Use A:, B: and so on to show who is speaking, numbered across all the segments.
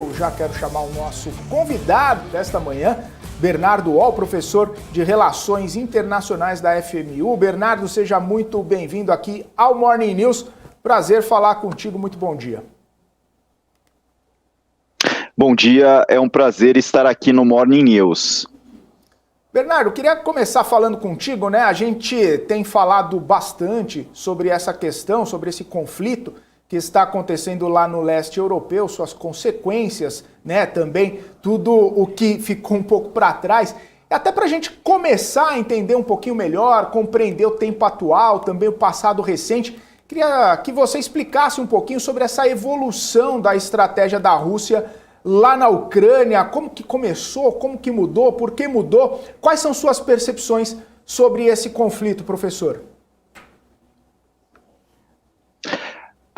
A: Eu já quero chamar o nosso convidado desta manhã, Bernardo Wall, professor de Relações Internacionais da FMU. Bernardo, seja muito bem-vindo aqui ao Morning News. Prazer falar contigo, muito bom dia.
B: Bom dia, é um prazer estar aqui no Morning News.
A: Bernardo, queria começar falando contigo, né? A gente tem falado bastante sobre essa questão, sobre esse conflito que está acontecendo lá no leste europeu, suas consequências, né? Também tudo o que ficou um pouco para trás. Até para a gente começar a entender um pouquinho melhor, compreender o tempo atual, também o passado recente, queria que você explicasse um pouquinho sobre essa evolução da estratégia da Rússia lá na Ucrânia, como que começou, como que mudou, por que mudou, quais são suas percepções sobre esse conflito, professor?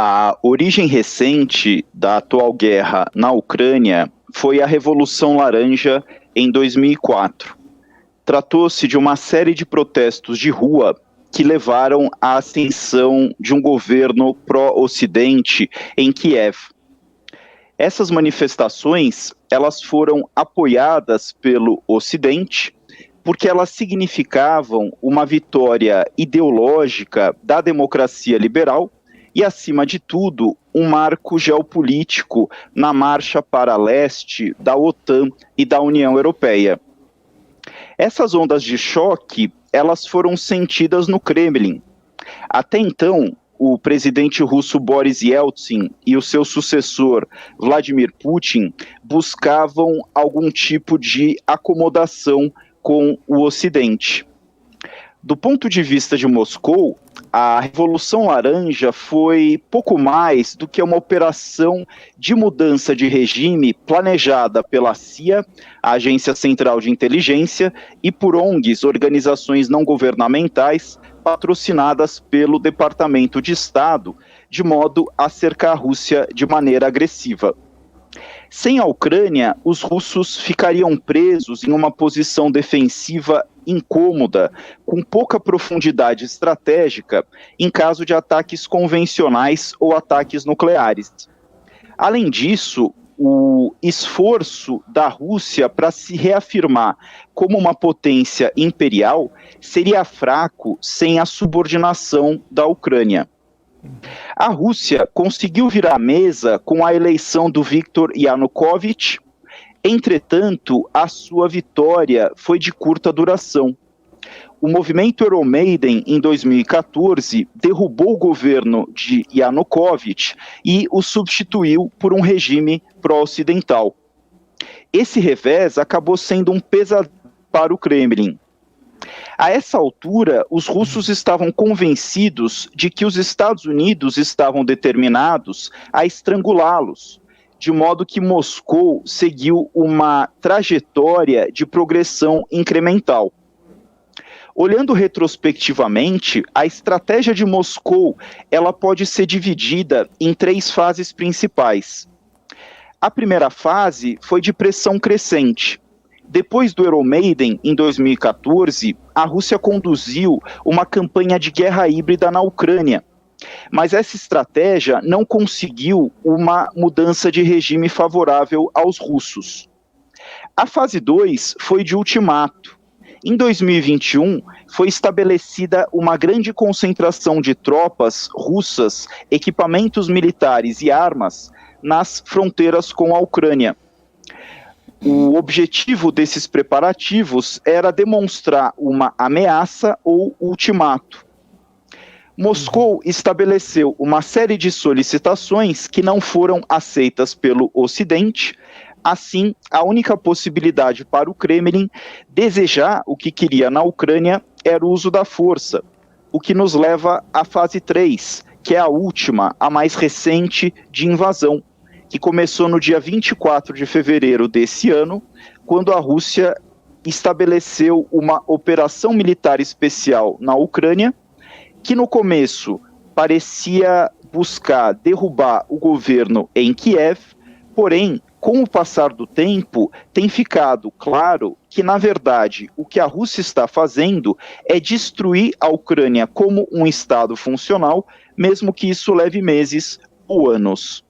B: A origem recente da atual guerra na Ucrânia foi a Revolução Laranja em 2004. Tratou-se de uma série de protestos de rua que levaram à ascensão de um governo pró-Ocidente em Kiev. Essas manifestações, elas foram apoiadas pelo Ocidente porque elas significavam uma vitória ideológica da democracia liberal e, acima de tudo, um marco geopolítico na marcha para leste da OTAN e da União Europeia. Essas ondas de choque, elas foram sentidas no Kremlin. Até então, o presidente russo Boris Yeltsin e o seu sucessor Vladimir Putin buscavam algum tipo de acomodação com o Ocidente. Do ponto de vista de Moscou, a Revolução Laranja foi pouco mais do que uma operação de mudança de regime planejada pela CIA, a Agência Central de Inteligência, e por ONGs, organizações não governamentais, patrocinadas pelo Departamento de Estado, de modo a cercar a Rússia de maneira agressiva. Sem a Ucrânia, os russos ficariam presos em uma posição defensiva incômoda, com pouca profundidade estratégica, em caso de ataques convencionais ou ataques nucleares. Além disso, o esforço da Rússia para se reafirmar como uma potência imperial seria fraco sem a subordinação da Ucrânia. A Rússia conseguiu virar a mesa com a eleição do Viktor Yanukovych. Entretanto, a sua vitória foi de curta duração. O movimento Euromaidan, em 2014, derrubou o governo de Yanukovych e o substituiu por um regime pró-ocidental. Esse revés acabou sendo um pesadelo para o Kremlin. A essa altura, os russos estavam convencidos de que os Estados Unidos estavam determinados a estrangulá-los, de modo que Moscou seguiu uma trajetória de progressão incremental. Olhando retrospectivamente, a estratégia de Moscou ela pode ser dividida em 3 fases principais. A primeira fase foi de pressão crescente. Depois do Euromaidan, em 2014, a Rússia conduziu uma campanha de guerra híbrida na Ucrânia. Mas essa estratégia não conseguiu uma mudança de regime favorável aos russos. A fase 2 foi de ultimato. Em 2021, foi estabelecida uma grande concentração de tropas russas, equipamentos militares e armas nas fronteiras com a Ucrânia. O objetivo desses preparativos era demonstrar uma ameaça ou ultimato. Moscou estabeleceu uma série de solicitações que não foram aceitas pelo Ocidente. Assim, a única possibilidade para o Kremlin desejar o que queria na Ucrânia era o uso da força, o que nos leva à fase 3, que é a última, a mais recente de invasão, que começou no dia 24 de fevereiro desse ano, quando a Rússia estabeleceu uma operação militar especial na Ucrânia, que no começo parecia buscar derrubar o governo em Kiev, porém, com o passar do tempo, tem ficado claro que, na verdade, o que a Rússia está fazendo é destruir a Ucrânia como um Estado funcional, mesmo que isso leve meses ou anos.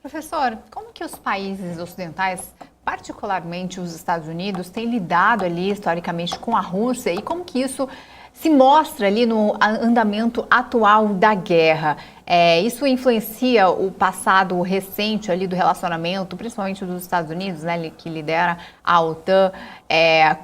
C: Professor, como que os países ocidentais, particularmente os Estados Unidos, têm lidado ali historicamente com a Rússia e como que isso se mostra ali no andamento atual da guerra? Isso influencia o passado recente ali do relacionamento, principalmente dos Estados Unidos, né, que lidera a OTAN,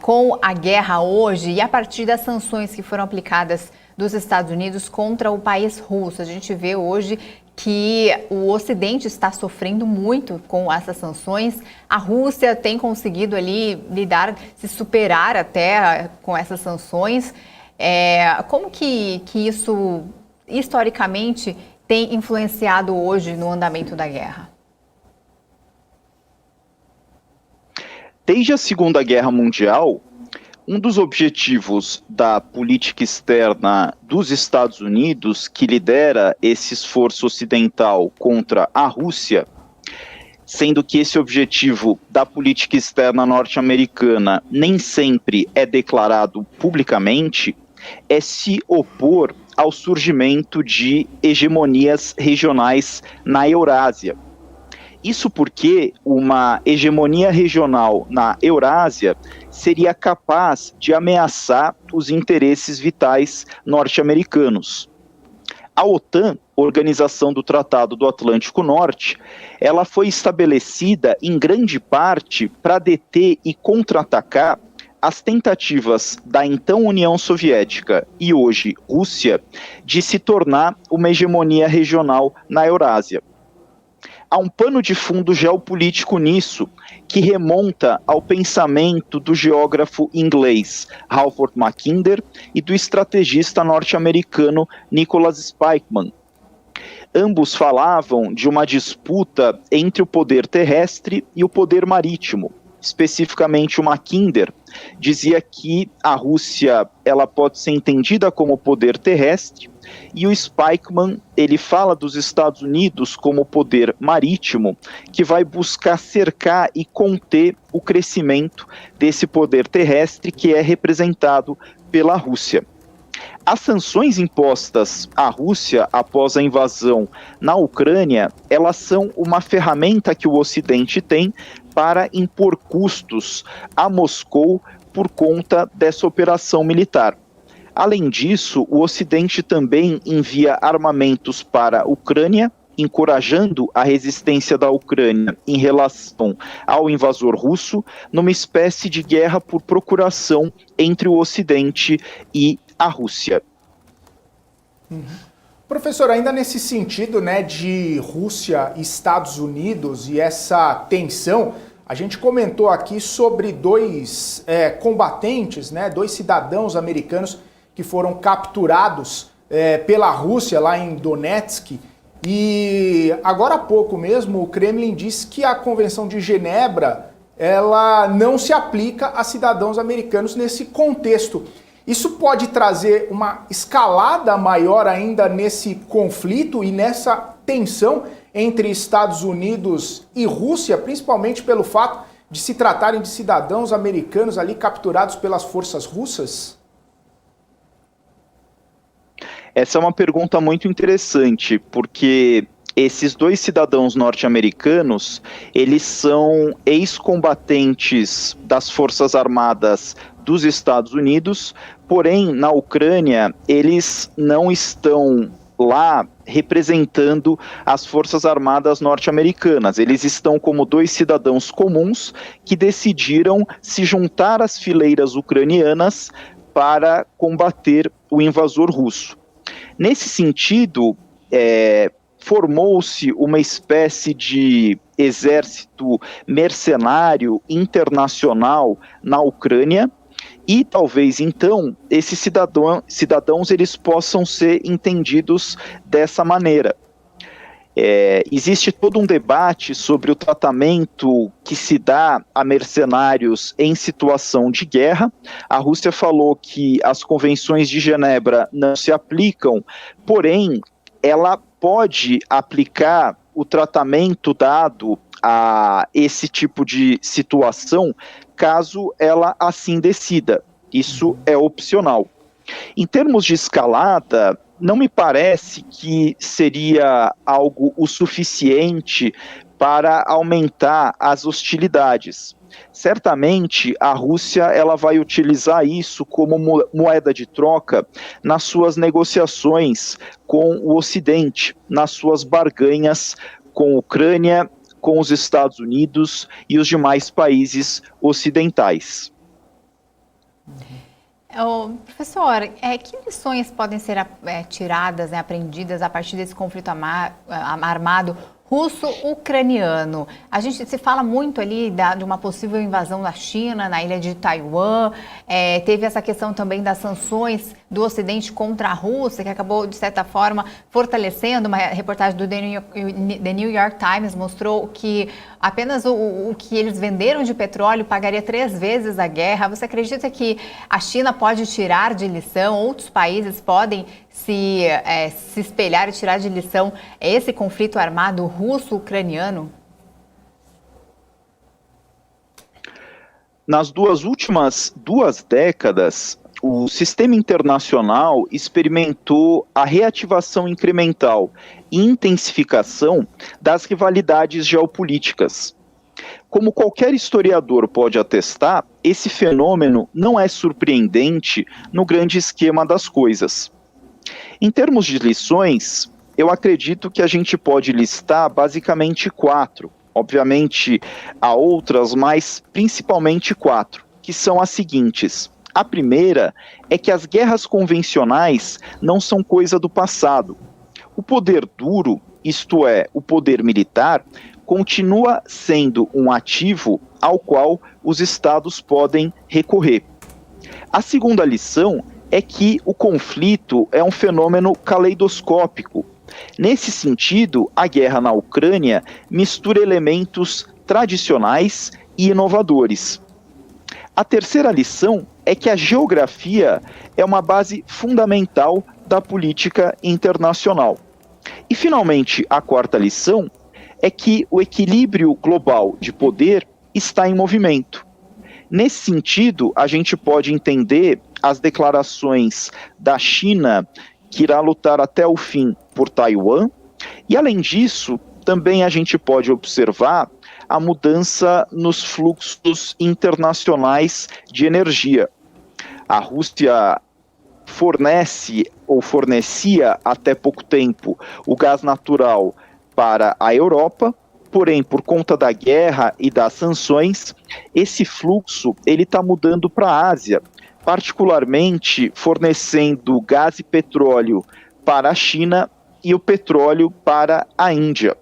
C: com a guerra hoje e a partir das sanções que foram aplicadas dos Estados Unidos contra o país russo. A gente vê hoje que o Ocidente está sofrendo muito com essas sanções. A Rússia tem conseguido ali lidar, se superar até com essas sanções. Como que isso, historicamente, tem influenciado hoje no andamento da guerra?
B: Desde a Segunda Guerra Mundial, um dos objetivos da política externa dos Estados Unidos, que lidera esse esforço ocidental contra a Rússia, sendo que esse objetivo da política externa norte-americana nem sempre é declarado publicamente, é se opor ao surgimento de hegemonias regionais na Eurásia. Isso porque uma hegemonia regional na Eurásia seria capaz de ameaçar os interesses vitais norte-americanos. A OTAN, Organização do Tratado do Atlântico Norte, ela foi estabelecida em grande parte para deter e contra-atacar as tentativas da então União Soviética e hoje Rússia de se tornar uma hegemonia regional na Eurásia. Há um pano de fundo geopolítico nisso, que remonta ao pensamento do geógrafo inglês Halford Mackinder e do estrategista norte-americano Nicholas Spykman. Ambos falavam de uma disputa entre o poder terrestre e o poder marítimo. Especificamente o Mackinder dizia que a Rússia ela pode ser entendida como poder terrestre e o Spykman ele fala dos Estados Unidos como poder marítimo que vai buscar cercar e conter o crescimento desse poder terrestre que é representado pela Rússia. As sanções impostas à Rússia após a invasão na Ucrânia, elas são uma ferramenta que o Ocidente tem para impor custos a Moscou por conta dessa operação militar. Além disso, o Ocidente também envia armamentos para a Ucrânia, encorajando a resistência da Ucrânia em relação ao invasor russo, numa espécie de guerra por procuração entre o Ocidente e a Rússia.
A: Professor, ainda nesse sentido, né, de Rússia e Estados Unidos e essa tensão, a gente comentou aqui sobre dois combatentes, né, dois cidadãos americanos que foram capturados pela Rússia lá em Donetsk. E agora há pouco mesmo o Kremlin disse que a Convenção de Genebra ela não se aplica a cidadãos americanos nesse contexto. Isso pode trazer uma escalada maior ainda nesse conflito e nessa tensão entre Estados Unidos e Rússia, principalmente pelo fato de se tratarem de cidadãos americanos ali capturados pelas forças russas?
B: Essa é uma pergunta muito interessante, porque esses dois cidadãos norte-americanos, eles são ex-combatentes das Forças Armadas dos Estados Unidos, porém, na Ucrânia, eles não estão lá representando as Forças Armadas norte-americanas. Eles estão como dois cidadãos comuns que decidiram se juntar às fileiras ucranianas para combater o invasor russo. Nesse sentido, formou-se uma espécie de exército mercenário internacional na Ucrânia e talvez então esses cidadãos eles possam ser entendidos dessa maneira. Existe todo um debate sobre o tratamento que se dá a mercenários em situação de guerra. A Rússia falou que as convenções de Genebra não se aplicam, porém, ela pode aplicar o tratamento dado a esse tipo de situação, caso ela assim decida. Isso é opcional. Em termos de escalada, não me parece que seria algo o suficiente para aumentar as hostilidades. Certamente a Rússia ela vai utilizar isso como moeda de troca nas suas negociações com o Ocidente, nas suas barganhas com a Ucrânia, com os Estados Unidos e os demais países ocidentais.
C: Professor, que lições podem ser tiradas, aprendidas a partir desse conflito armado russo-ucraniano? A gente se fala muito ali de uma possível invasão da China na ilha de Taiwan, teve essa questão também das sanções do Ocidente contra a Rússia, que acabou, de certa forma, fortalecendo. Uma reportagem do The New York Times mostrou que apenas o que eles venderam de petróleo pagaria 3 vezes a guerra. Você acredita que a China pode tirar de lição, outros países podem se espelhar e tirar de lição esse conflito armado russo-ucraniano?
B: Nas últimas 2 décadas, o sistema internacional experimentou a reativação incremental e intensificação das rivalidades geopolíticas. Como qualquer historiador pode atestar, esse fenômeno não é surpreendente no grande esquema das coisas. Em termos de lições, eu acredito que a gente pode listar basicamente 4. Obviamente, há outras, mas principalmente 4, que são as seguintes. A primeira é que as guerras convencionais não são coisa do passado. O poder duro, isto é, o poder militar, continua sendo um ativo ao qual os estados podem recorrer. A segunda lição é que o conflito é um fenômeno caleidoscópico. Nesse sentido, a guerra na Ucrânia mistura elementos tradicionais e inovadores. A terceira lição é que a geografia é uma base fundamental da política internacional. E, finalmente, a quarta lição é que o equilíbrio global de poder está em movimento. Nesse sentido, a gente pode entender as declarações da China, que irá lutar até o fim por Taiwan, e, além disso, também a gente pode observar a mudança nos fluxos internacionais de energia. A Rússia fornece ou fornecia até pouco tempo o gás natural para a Europa, porém, por conta da guerra e das sanções, esse fluxo ele está mudando para a Ásia, particularmente fornecendo gás e petróleo para a China e o petróleo para a Índia.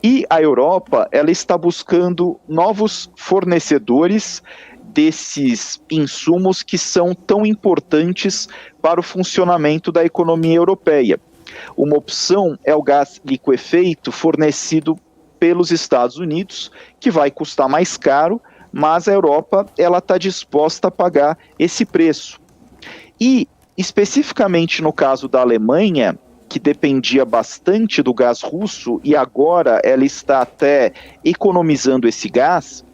B: E a Europa ela está buscando novos fornecedores desses insumos que são tão importantes para o funcionamento da economia europeia. Uma opção é o gás liquefeito fornecido pelos Estados Unidos, que vai custar mais caro, mas a Europa ela está disposta a pagar esse preço. E, especificamente no caso da Alemanha, que dependia bastante do gás russo e agora ela está até economizando esse gás,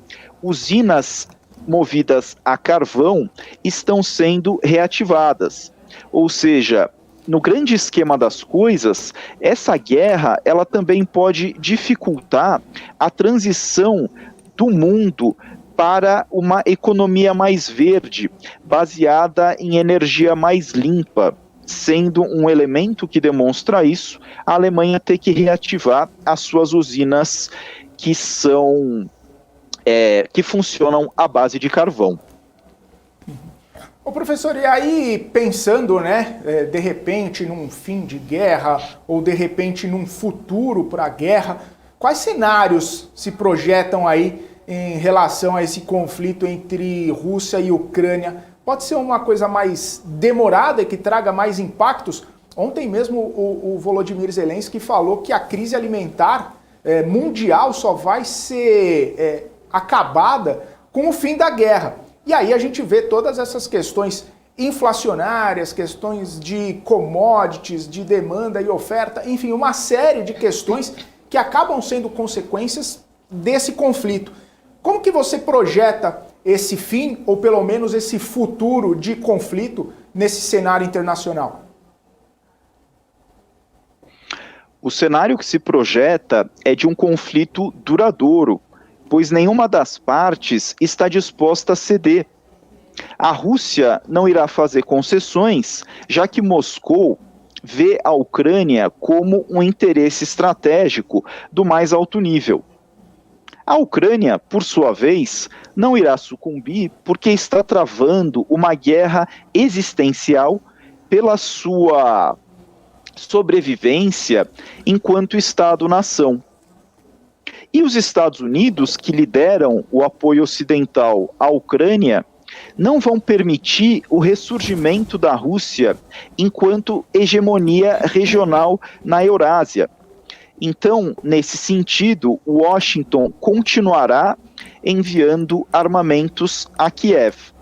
B: usinas movidas a carvão estão sendo reativadas. Ou seja, no grande esquema das coisas, essa guerra ela também pode dificultar a transição do mundo para uma economia mais verde, baseada em energia mais limpa, sendo um elemento que demonstra isso, a Alemanha ter que reativar as suas usinas que funcionam à base de carvão.
A: Ô professor, e aí pensando, de repente num fim de guerra ou de repente num futuro para a guerra, quais cenários se projetam aí em relação a esse conflito entre Rússia e Ucrânia? Pode ser uma coisa mais demorada e que traga mais impactos? Ontem mesmo o Volodymyr Zelensky falou que a crise alimentar mundial só vai ser acabada com o fim da guerra. E aí a gente vê todas essas questões inflacionárias, questões de commodities, de demanda e oferta, enfim, uma série de questões que acabam sendo consequências desse conflito. Como que você projeta esse fim, ou pelo menos esse futuro de conflito nesse cenário internacional?
B: O cenário que se projeta é de um conflito duradouro, pois nenhuma das partes está disposta a ceder. A Rússia não irá fazer concessões, já que Moscou vê a Ucrânia como um interesse estratégico do mais alto nível. A Ucrânia, por sua vez, não irá sucumbir porque está travando uma guerra existencial pela sua sobrevivência enquanto Estado-nação. E os Estados Unidos, que lideram o apoio ocidental à Ucrânia, não vão permitir o ressurgimento da Rússia enquanto hegemonia regional na Eurásia. Então, nesse sentido, Washington continuará enviando armamentos a Kiev.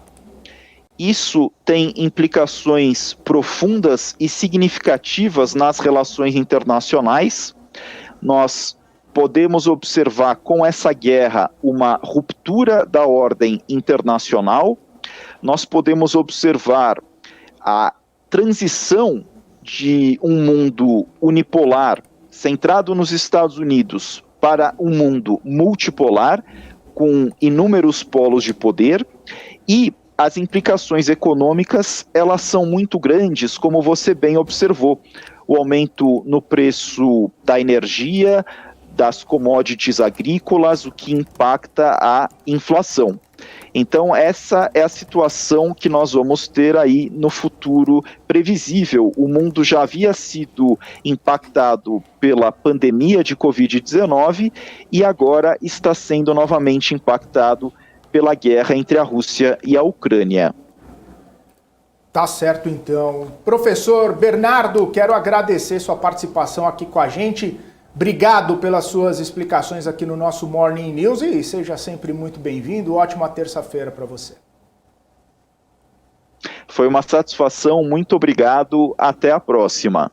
B: Isso tem implicações profundas e significativas nas relações internacionais. Nós podemos observar com essa guerra uma ruptura da ordem internacional. Nós podemos observar a transição de um mundo unipolar, centrado nos Estados Unidos, para um mundo multipolar, com inúmeros polos de poder, e as implicações econômicas, elas são muito grandes, como você bem observou. O aumento no preço da energia, das commodities agrícolas, o que impacta a inflação. Então, essa é a situação que nós vamos ter aí no futuro previsível. O mundo já havia sido impactado pela pandemia de Covid-19 e agora está sendo novamente impactado pela guerra entre a Rússia e a Ucrânia.
A: Tá certo, então. Professor Bernardo, quero agradecer sua participação aqui com a gente. Obrigado pelas suas explicações aqui no nosso Morning News e seja sempre muito bem-vindo. Ótima terça-feira para você.
B: Foi uma satisfação, muito obrigado. Até a próxima.